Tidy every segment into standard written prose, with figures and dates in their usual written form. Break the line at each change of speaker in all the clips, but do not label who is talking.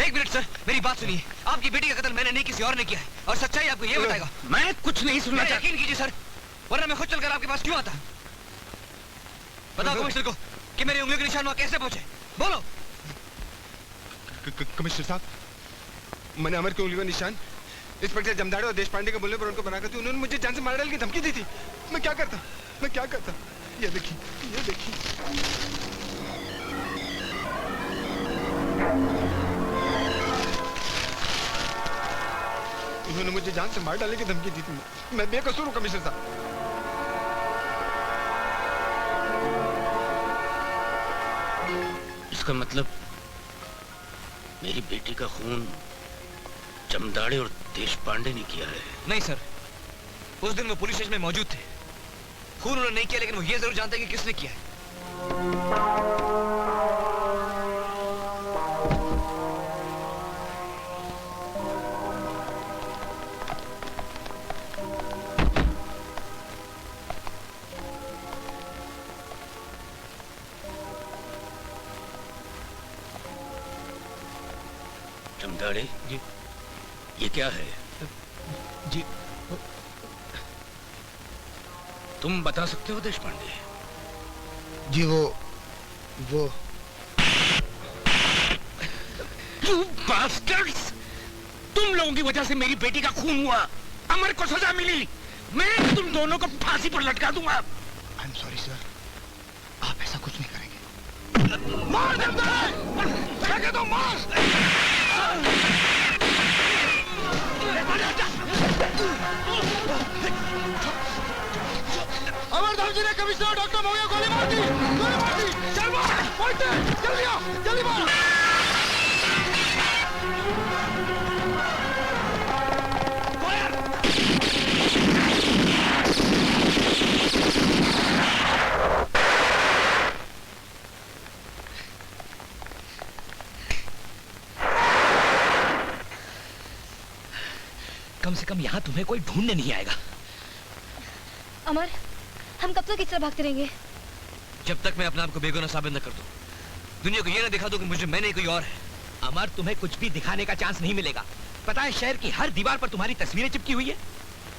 एक minute sir, मेरी बात सुनिए। आपकी बेटी का कत्ल मैंने नहीं, किसी और ने किया है, और सच्चाई आपको ये बताएगा।
मैं कुछ नहीं सुनना चाहता।
यकीन कीजिए सर, वरना मैं खुद चलकर आपके पास क्यों आता। बताओ कमिश्नर को कि मेरी उंगलियों के निशान वहां कैसे पहुंचे। बोलो।
कमिश्नर साहब, मैंने अमर की उंगलियों का निशान इंस्पेक्टर जमदाड़े और देश पांडे के बोलने पर उनको बनाकर थी। उन्होंने मुझे जान से मार डालने की धमकी दी थी। मैं क्या करता। ये देखिए। उन्होंने मुझे जान से मार डालने की धमकी दी थी। मैं बेकसूर हूँ कमिश्नर साहब।
इसका मतलब मेरी बेटी का खून जमदाड़े और देश पांडे ने किया है?
नहीं सर, उस दिन वो पुलिस स्टेशन में मौजूद थे। खून उन्होंने नहीं किया, लेकिन वो ये जरूर जानते हैं कि किसने किया है।
जमदाड़े जी, ये क्या है?
जी
तुम बता सकते हो देश पांडे?
जी वो
You bastards! तुम लोगों की वजह से मेरी बेटी का खून हुआ। अमर को सजा मिली। मैं तुम दोनों को फांसी पर लटका दूंगा।
आई एम सॉरी सर, आप ऐसा कुछ नहीं करेंगे।
मार जमदाड़े! फेंके दो, मार!
अमरधाम जी ने कमिश्नर डॉक्टर मोया गोली मार दी। चल मार, जल्दी मार।
कम से कम यहाँ तुम्हें कोई ढूंढने नहीं आएगा।
अमर, हम कब तक इस तरह भागते रहेंगे?
जब तक मैं अपने आप को बेगुनाह साबित न कर दूं, दुनिया को ये ना दिखा दूं कि मुझे मैं नहीं कोई और है। अमर, तुम्हें कुछ भी दिखाने का चांस नहीं मिलेगा। पता है, शहर की हर दीवार पर तुम्हारी तस्वीरें चिपकी हुई है।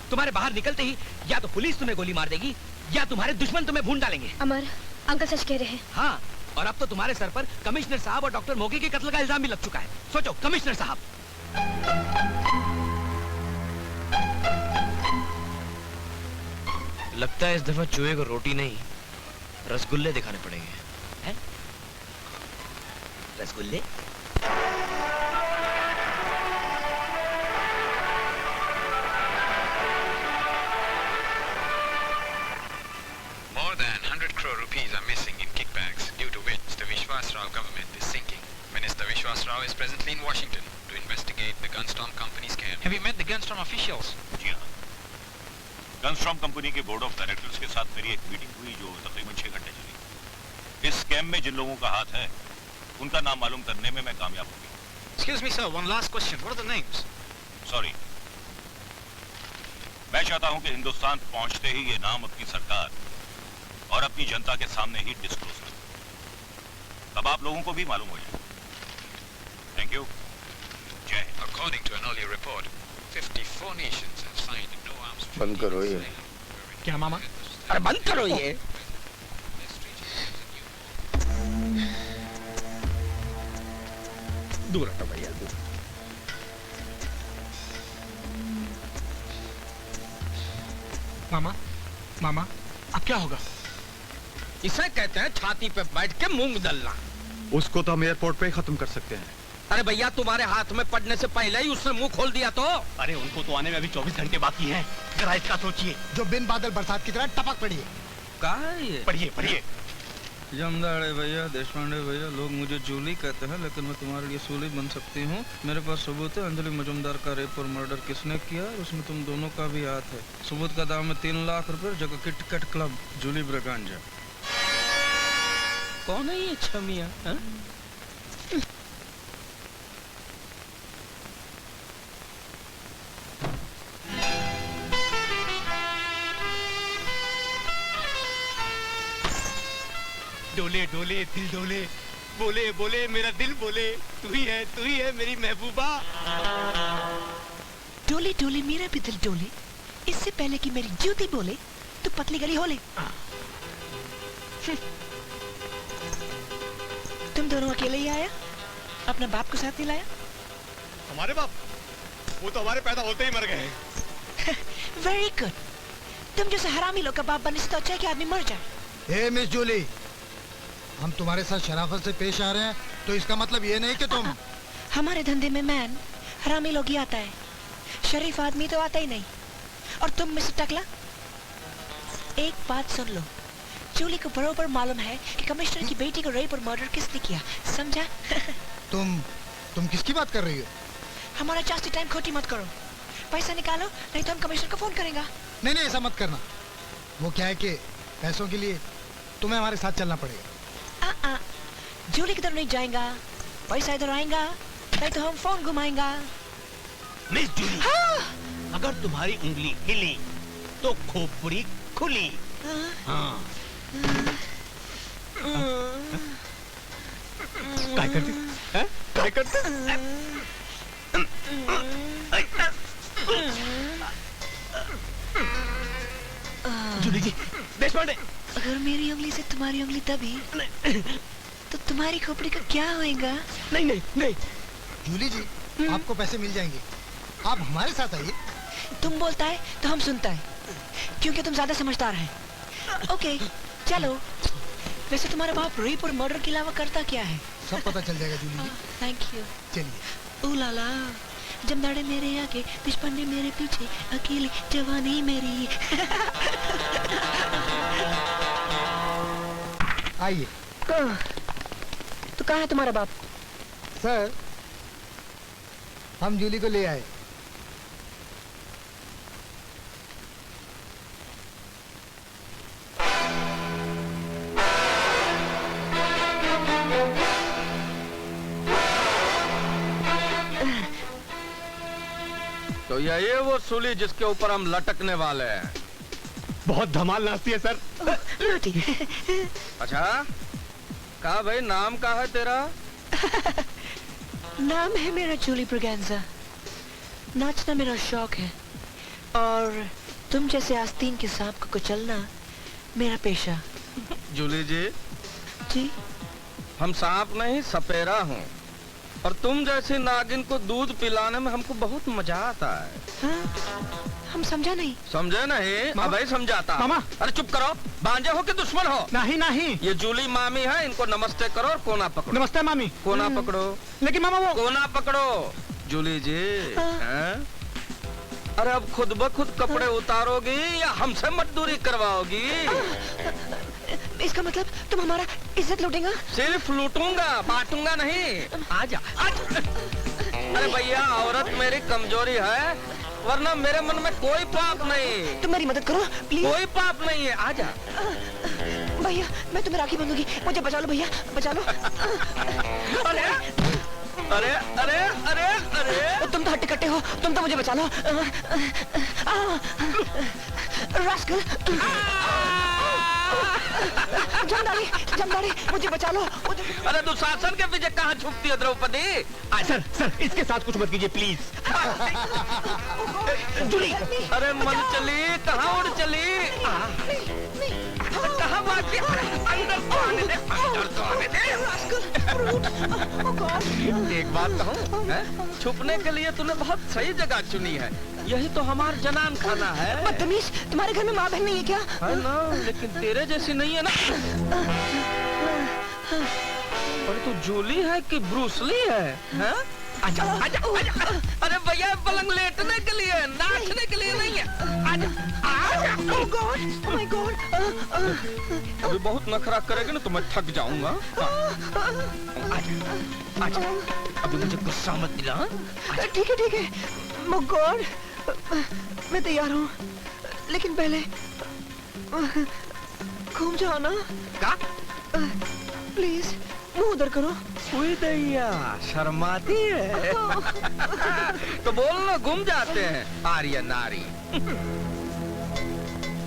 तुम्हारे बाहर निकलते ही या तो पुलिस तुम्हें गोली मार देगी या तुम्हारे दुश्मन तुम्हें भून डालेंगे।
अमर, अंकल सच कह रहे हैं।
हाँ, और अब तो तुम्हारे सर पर कमिश्नर साहब और डॉक्टर मोगी के कत्ल का इल्जाम भी लग चुका है। सोचो कमिश्नर साहब। लगता है इस दफा चूहे को रोटी नहीं, रसगुल्ले दिखाने पड़ेंगे। हैं? रसगुल्ले?
More than 100 crore rupees are missing in kickbacks, due to which the Vishwas Rao government is sinking. Minister Vishwas Rao is presently in Washington to investigate the Gunstorm Company scam. Have you met the Gunstorm officials?
जी हाँ, गनस्टॉर्म company के board of directors के साथ मेरी एक meeting हुई जो तकरीबन 6 घंटे चली। इस स्कैम में जिन लोगों का हाथ है उनका नाम मालूम करने में मैं कामयाब हो गया।
Excuse me, sir. One last question. What are the names?
Sorry, मैं चाहता हूं कि हिंदुस्तान पहुंचते ही ये नाम अपनी सरकार और अपनी जनता के सामने ही डिस्क्लोज करें, तब आप लोगों को भी मालूम हो जाए। Thank you. जय Hind.
According to an earlier report, 54 nations have signed a no-arms treaty.
बंद करो ये।
क्या मामा? अरे बंद करो ये। दूर हटो भैया, दूर।
मामा, अब क्या होगा?
इसे कहते हैं छाती पे बैठ के मूंग दलना।
उसको तो हम एयरपोर्ट पे ही खत्म कर सकते हैं।
अरे भैया, तुम्हारे हाथ में पड़ने से पहले ही उसने मुंह खोल दिया तो।
अरे उनको तो आने में अभी 24 घंटे बाकी हैं। जरा इसका सोचिए, जो बिन बादल बरसात की तरह टपक पड़ी है।
कहाँ है ये?
पढ़िए।
जमदाड़े भैया, देशपांडे भैया, लोग मुझे जूली कहते हैं, लेकिन मैं तुम्हारे लिए सूली बन सकती हूँ। मेरे पास सबूत है। अंजलि मजुमदार का रेप और मर्डर किसने किया, उसमें तुम दोनों का भी हाथ है। सबूत का दाम है 3 लाख रुपए, जगह Kit Kat Club, Julie Braganza.
कौन है ये छमिया?
डोले डोले दिल डोले,
बोले बोले मेरा दिल बोले, तू ही है मेरी महबूबा।
डोले डोले मेरा भी दिल डोले, इससे पहले कि मेरी जूती बोले तो पतली गली होले। तुम दोनों अकेले ही आया, अपना बाप को साथ नहीं लाया?
हमारे बाप? वो तो हमारे पैदा होते ही मर गए।
Very good. तुम जैसे हरामी लोग का बाप बनने से तो अच्छा है कि आदमी मर जाए।
ए मिस जूली, हम तुम्हारे साथ शराफत से पेश आ रहे हैं, तो इसका मतलब ये नहीं कि तुम
हमारे धंधे में मैन हरामी लोग ही आता है, शरीफ आदमी तो आता ही नहीं। और तुम मिस्टर टकला, एक बात सुन लो, जूली को बरोबर मालूम है कि कमिश्नर की बेटी को रेप और मर्डर किसने किया, समझा?
तुम किसकी बात कर रही हो?
हमारा जास्ती टाइम खोटी मत करो, पैसा निकालो नहीं तो हम कमिश्नर को फोन करेंगे।
नहीं ऐसा मत करना। वो क्या है कि पैसों के लिए तुम्हें हमारे साथ चलना पड़ेगा।
जूली किधर नहीं जाएगा, पैसा इधर आएगा, नहीं तो हम फोन घुमाएंगा।
मिस जूली, अगर तुम्हारी उंगली हिली तो खोपड़ी खुली। हाँ।
काय करते? काय करते?
जूली जी, देशपांडे।
अगर मेरी उंगली से तुम्हारी उंगली दबी तो तुम्हारी खोपड़ी का क्या होएगा?
नहीं।
जूली जी, आपको पैसे मिल जाएंगे, आप हमारे साथ आइए।
तुम बोलता है तो हम सुनता है, क्योंकि तुम ज्यादा समझदार हैं। ओके, चलो। वैसे तुम्हारा बाप रेप और मर्डर के अलावा करता क्या है?
सब पता चल जाएगा जूली जी।
Thank you.
चलिए।
ओ लाला, जमदाड़े मेरे आगे, देशपांडे मेरे पीछे, अकेली जवानी मेरी।
आइए।
तो कहाँ है तुम्हारा बाप?
सर, हम जूली को ले आए।
तो यही है वो सूली जिसके ऊपर हम लटकने वाले हैं।
बहुत धमाल नाचती है सर।
अच्छा, कहा भाई, नाम का है तेरा?
नाम है मेरा जूली ब्रगेंजा। नाचना मेरा शौक है, और तुम जैसे आस्तीन के सांप को कुचलना मेरा पेशा।
जूली जी,
जी?
हम सांप नहीं सपेरा हूँ, और तुम जैसी नागिन को दूध पिलाने में हमको बहुत मजा आता है।
हाँ? हम समझा नहीं।
समझे नहीं? अब भाई समझाता।
मामा।
अरे चुप करो, भांजे हो कि दुश्मन हो?
नहीं।
ये जूली मामी है, इनको नमस्ते करो और कोना पकड़ो।
नमस्ते मामी।
कोना पकड़ो।
लेकिन मामा वो
कोना पकड़ो। जूली जी, हैं? अरे अब खुद ब खुद कपड़े उतारोगी या हमसे मजदूरी करवाओगी?
इसका मतलब तुम हमारा इज्जत लूटेगा?
सिर्फ लूटूंगा, बांटूंगा नहीं। आजा। अरे भैया, औरत मेरी कमजोरी है, वरना मेरे मन में कोई पाप नहीं।
तुम मेरी मदद करो प्लीज।
कोई पाप नहीं है, आजा।
भैया, मैं तुम्हें राखी बांधूंगी, मुझे बचा लो भैया, बचा लो।
अरे अरे अरे अरे अरे,
तुम तो हट्टे कट्टे हो, तुम तो मुझे बचा लो। रास्कल। जमदाड़ी, मुझे बचा लो।
अरे दुशासन के पीछे कहाँ छुपती है द्रौपदी?
सर, इसके साथ कुछ मत कीजिए प्लीज।
जूली, अरे मन चली, कहाँ उड़ चली? कहाँ भाग गई? अंदर तो आने दे, अंदर तो आने दे। एक बात कहूँ, छुपने के लिए तूने बहुत सही जगह चुनी है। यही तो हमारा जनान खाना है।
बदतमीज, तुम्हारे घर में माँ बहन नहीं है क्या?
है ना, लेकिन तेरे जैसी नहीं है ना। और तू जूली है कि ब्रूसली है? आजा। अरे भैया, पलंग लेटने के लिए, नाचने के लिए नहीं है। आजा।
Oh God, oh my God.
अभी बहुत नखरा करेगा ना तो मैं थक जाऊंगा।
आजा। अभी मुझे गुस्सा मत दिला।
ठीक है। Oh God, मैं तैयार हूँ, लेकिन पहले घूम जाओ ना।
क्या?
प्लीज, मुंह उधर करो।
कोई दैया, शर्माती है। तो बोल ना, घूम जाते हैं आर्य नारी।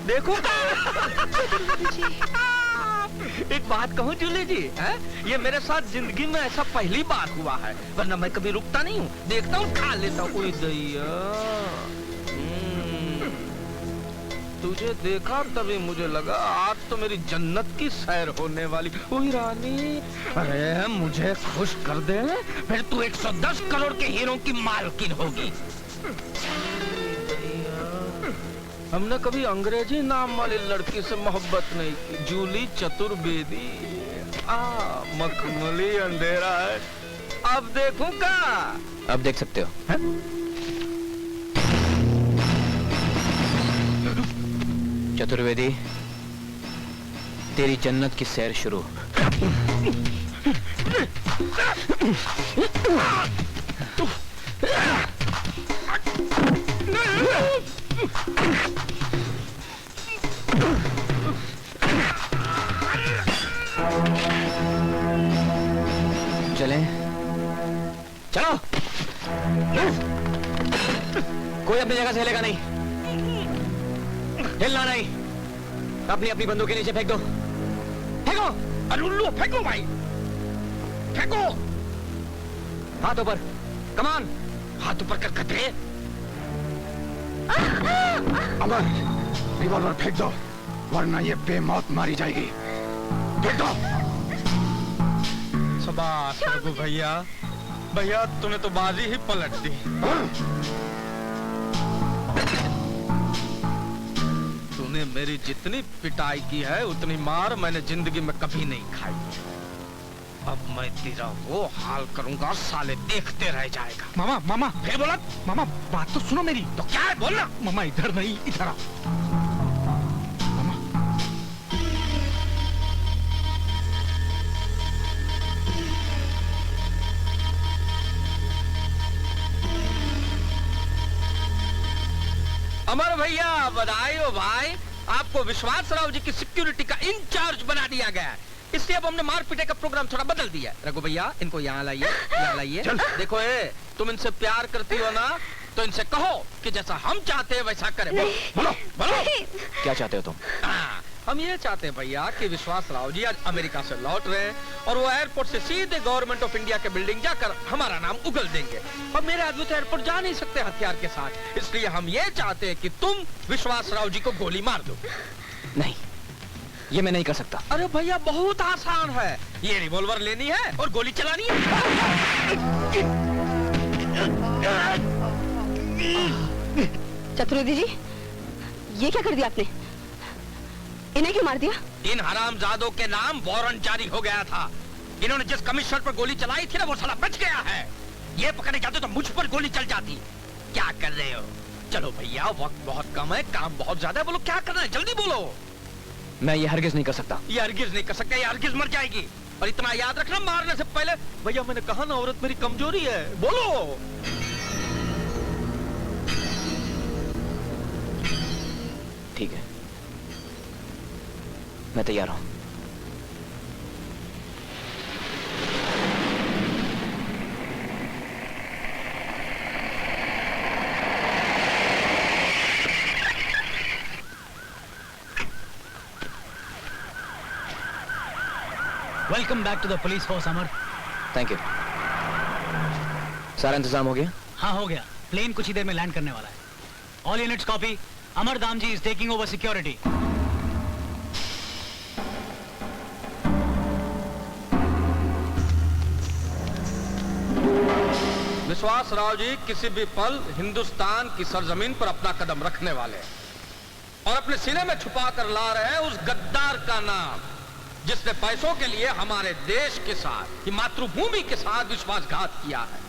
देखो एक बात कहूँ जूली जी, है? ये मेरे साथ जिंदगी में ऐसा पहली बार हुआ है, वरना मैं कभी रुकता नहीं हूँ, देखता हूँ खा लेता हूँ। ओए दैया, तुझे देखा तभी मुझे लगा आज तो मेरी जन्नत की सैर होने वाली। ओए रानी, अरे मुझे खुश कर दे, फिर तू 110 करोड़ के हीरो की मालकिन होगी। हमने कभी अंग्रेजी नाम वाली लड़की से मोहब्बत नहीं की। जूली चतुर्वेदी, मखमली अंधेरा है, अब देखूं का।
अब देख सकते हो।
है?
चतुर्वेदी, तेरी जन्नत की सैर शुरू। चलें? चलो। कोई अपनी जगह से हिलेगा नहीं, हिलना नहीं। अपनी अपनी बंदूक के नीचे फेंक दो। फेंको।
अरुल्लू फेंको भाई, फेंको।
हाथ ऊपर, कमान।
हाथ ऊपर कर खतरे।
अमर, रिवॉल्वर फेंक दो, वरना ये बेमौत मारी जाएगी। फेंक दो।
शाबाश रघु भैया, भैया तूने तो बाजी ही पलट दी। तूने मेरी जितनी पिटाई की है उतनी मार मैंने जिंदगी में कभी नहीं खाई। अब मैं तेरा वो हाल करूंगा, साले देखते रह जाएगा।
मामा, मामा,
फिर बोला।
मामा, बात तो सुनो मेरी।
तो क्या है, बोलना।
मामा इधर नहीं, इधर आओ। मामा,
अमर भैया बधाई हो भाई, आपको विश्वास राव जी की सिक्योरिटी का इंचार्ज बना दिया गया है। इसलिए अब हमने मार पीटे का प्रोग्राम थोड़ा बदल दिया है। रघु भैया इनको यहाँ लाइए, यहाँ लाइए। देखो तुम इनसे प्यार करती हो ना, तो इनसे कहो कि जैसा हम चाहते हैं वैसा करें। बोलो बोलो।
क्या चाहते हो तुम?
हम ये चाहते हैं भैया कि विश्वास राव जी आज अमेरिका से लौट रहे हैं और वो एयरपोर्ट से सीधे गवर्नमेंट ऑफ इंडिया के बिल्डिंग जाकर हमारा नाम उगल देंगे। अब मेरे आदमी तो एयरपोर्ट जा नहीं सकते हथियार के साथ, इसलिए हम ये चाहते हैं कि तुम विश्वास राव जी को गोली मार दो।
नहीं, ये मैं नहीं कर सकता।
अरे भैया बहुत आसान है, ये रिवॉल्वर लेनी है और गोली चलानी है।
चतुर्वेदी जी, ये क्या कर दिया आपने? इन्हें क्यों मार दिया?
इन हरामजादों के नाम वारंट जारी हो गया था। इन्होंने जिस कमिश्नर पर गोली चलाई थी ना, वो साला बच गया है। ये पकड़े जाते तो मुझ पर गोली चल जाती। क्या कर रहे हो? चलो भैया, वक्त बहुत कम है, काम बहुत ज्यादा है, बोलो क्या करना है, जल्दी बोलो।
मैं ये हरगिज नहीं कर सकता।
ये हरगिज नहीं कर सकता, ये हरगिज मर जाएगी। और इतना याद रखना, मारने से पहले। भैया मैंने कहा ना, औरत मेरी कमजोरी है, बोलो।
ठीक है, मैं तैयार हूं।
Welcome back to the police force Amar.
Thank you. सारा इंतजाम हो गया?
हाँ हो गया, प्लेन कुछ ही देर में लैंड करने वाला है। All units copy. Amar Damji is taking over security.
विश्वास राव जी किसी भी पल हिंदुस्तान की सरजमीन पर अपना कदम रखने वाले हैं और अपने सीने में छुपा कर ला रहे हैं उस गद्दार का नाम जिसने पैसों के लिए हमारे देश के साथ, की मातृभूमि के साथ विश्वासघात किया है।